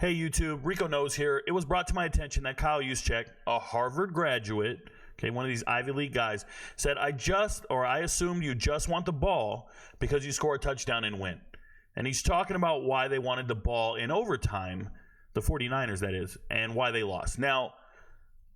Hey YouTube, Rico Knows here. It was brought to my attention that Kyle Juszczyk, a Harvard graduate, okay, one of these Ivy League guys, said, I assumed you just want the ball because you score a touchdown and win. And he's talking about why they wanted the ball in overtime, the 49ers that is, and why they lost. Now,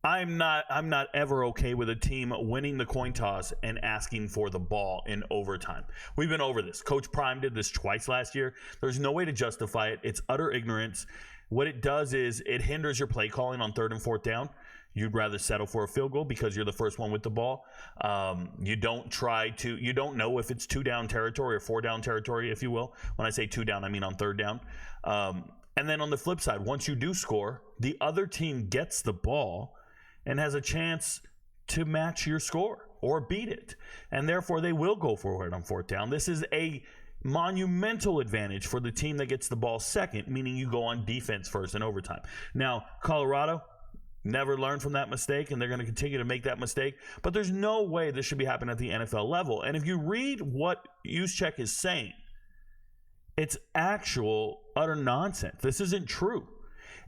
I'm not ever okay with a team winning the coin toss and asking for the ball in overtime. We've been over this. Coach Prime did this twice last year. There's no way to justify it. It's utter ignorance. What it does is it hinders your play calling on 3rd and 4th down. You'd rather settle for a field goal because you're the first one with the ball. You don't know if it's 2-down territory or 4-down territory, if you will. When I say 2 down, I mean on 3rd down. And then on the flip side, once you do score, the other team gets the ball and has a chance to match your score or beat it. And therefore, they will go for it on 4th down. This is a monumental advantage for the team that gets the ball second, meaning you go on defense first in overtime. Now, Colorado never learned from that mistake, and they're going to continue to make that mistake. But there's no way this should be happening at the NFL level. And if you read what Juszczyk is saying, it's actual utter nonsense. This isn't true.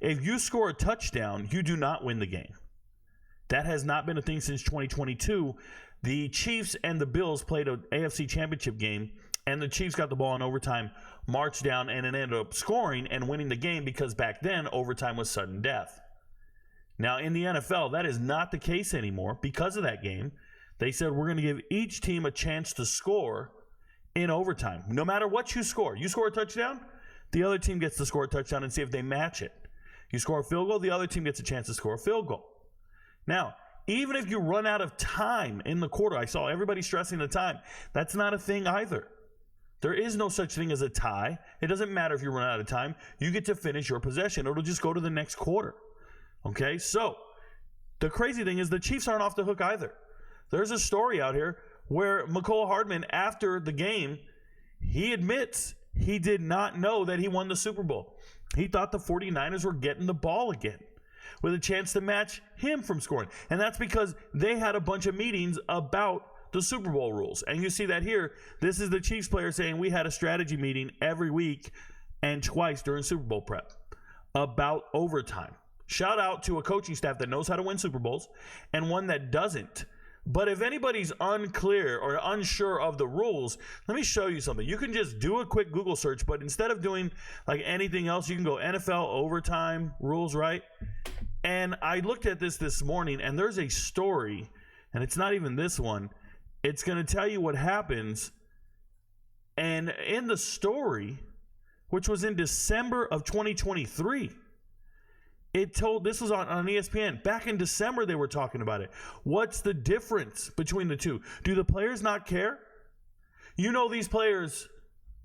If you score a touchdown, you do not win the game. That has not been a thing since 2022. The Chiefs and the Bills played an AFC Championship game, and the Chiefs got the ball in overtime, marched down, and it ended up scoring and winning the game because back then, overtime was sudden death. Now, in the NFL, that is not the case anymore. Because of that game, they said we're going to give each team a chance to score in overtime. No matter what you score a touchdown, the other team gets to score a touchdown and see if they match it. You score a field goal, the other team gets a chance to score a field goal. Now, even if you run out of time in the quarter, I saw everybody stressing the time. That's not a thing either. There is no such thing as a tie. It doesn't matter if you run out of time. You get to finish your possession. It'll just go to the next quarter. Okay, so the crazy thing is the Chiefs aren't off the hook either. There's a story out here where Mecole Hardman, after the game, he admits he did not know that he won the Super Bowl. He thought the 49ers were getting the ball again with a chance to match him from scoring. And that's because they had a bunch of meetings about the Super Bowl rules. And you see that here. This is the Chiefs player saying we had a strategy meeting every week and twice during Super Bowl prep about overtime. Shout out to a coaching staff that knows how to win Super Bowls and one that doesn't. But if anybody's unclear or unsure of the rules, let me show you something. You can just do a quick Google search, but instead of doing like anything else, you can go NFL overtime rules, right? And I looked at this morning, and there's a story, and it's not even this one. It's going to tell you what happens. And in the story, which was in December of 2023, this was on ESPN. Back in December, they were talking about it. What's the difference between the two? Do the players not care? You know, these players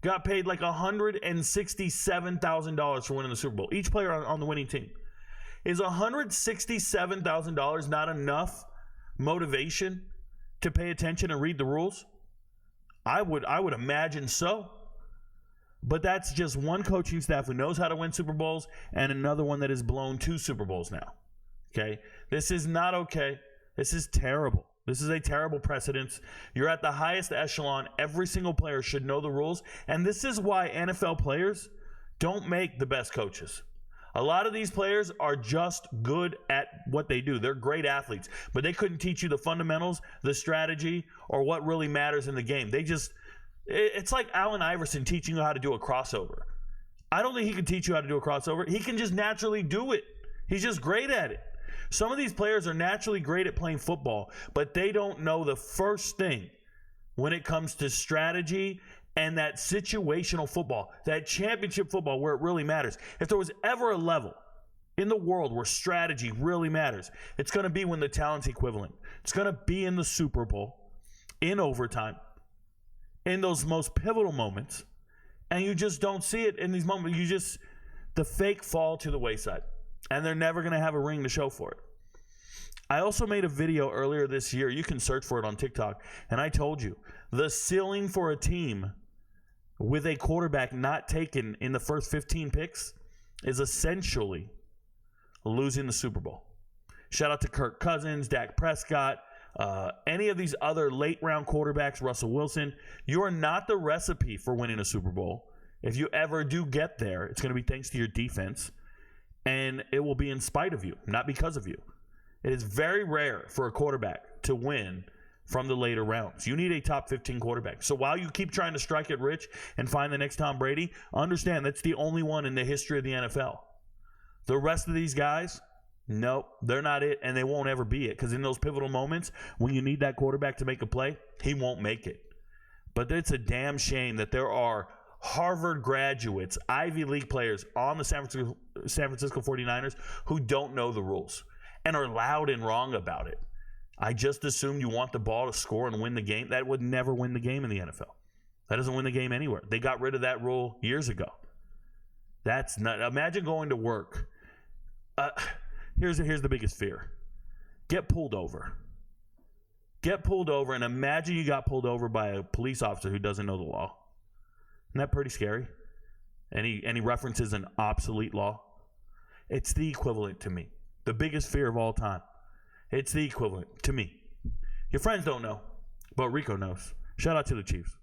got paid like $167,000 for winning the Super Bowl. Each player on the winning team. Is $167,000 not enough motivation to pay attention and read the rules? I would imagine so. But that's just one coaching staff who knows how to win Super Bowls and another one that has blown 2 Super Bowls now. Okay? This is not okay. This is terrible. This is a terrible precedent. You're at the highest echelon. Every single player should know the rules. And this is why NFL players don't make the best coaches. A lot of these players are just good at what they do. They're great athletes, but they couldn't teach you the fundamentals, the strategy, or what really matters in the game. It's like Allen Iverson teaching you how to do a crossover. I don't think he can teach you how to do a crossover. He can just naturally do it. He's just great at it. Some of these players are naturally great at playing football, but they don't know the first thing when it comes to strategy and that situational football, that championship football where it really matters. If there was ever a level in the world where strategy really matters, it's going to be when the talent's equivalent. It's going to be in the Super Bowl, in overtime, in those most pivotal moments. And you just don't see it in these moments. The fake fall to the wayside. And they're never going to have a ring to show for it. I also made a video earlier this year. You can search for it on TikTok. And I told you, the ceiling for a team with a quarterback not taken in the first 15 picks is essentially losing the Super Bowl. Shout out to Kirk Cousins, Dak Prescott, any of these other late-round quarterbacks, Russell Wilson. You are not the recipe for winning a Super Bowl. If you ever do get there, it's going to be thanks to your defense. and it will be in spite of you, not because of you. It is very rare for a quarterback to win from the later rounds. You need a top 15 quarterback. So while you keep trying to strike it rich and find the next Tom Brady, understand that's the only one in the history of the NFL. The rest of these guys, nope, they're not it, and they won't ever be it. Because in those pivotal moments, when you need that quarterback to make a play, he won't make it. But it's a damn shame that there are Harvard graduates, Ivy League players on the San Francisco 49ers who don't know the rules and are loud and wrong about it. I just assumed you want the ball to score and win the game. That would never win the game in the NFL. That doesn't win the game anywhere. They got rid of that rule years ago. That's not. Imagine going to work. Here's the biggest fear. Get pulled over. Get pulled over, and imagine you got pulled over by a police officer who doesn't know the law. Isn't that pretty scary? And he references an obsolete law. It's the equivalent to me. The biggest fear of all time. It's the equivalent to me. Your friends don't know, but Rico knows. Shout out to the Chiefs.